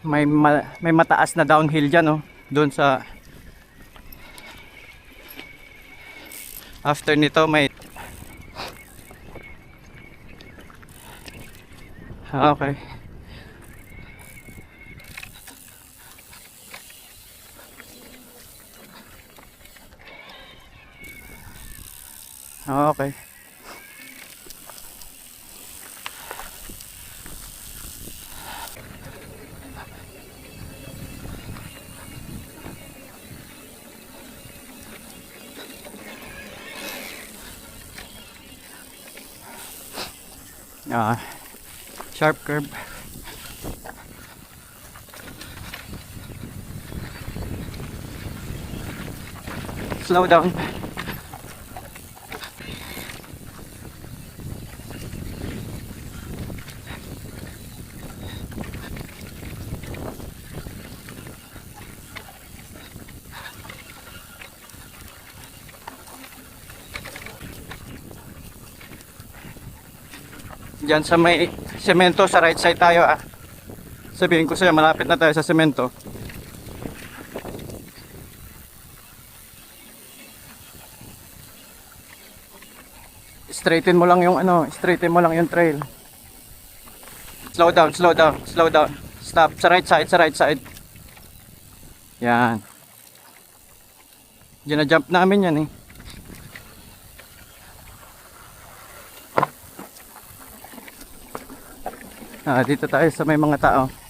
may mataas na downhill dyan, oh. Doon sa after nito may okay. Okay. Sharp curve. Slow down. Diyan sa may semento sa right side tayo, ah. Sabihin ko sa'yo, malapit na tayo sa semento. Straighten mo lang yung straighten mo lang yung trail. Slow down, slow down, slow down. Stop sa right side, sa right side. Yan. Gina-jump namin yan, eh. Dito tayo sa may mga tao.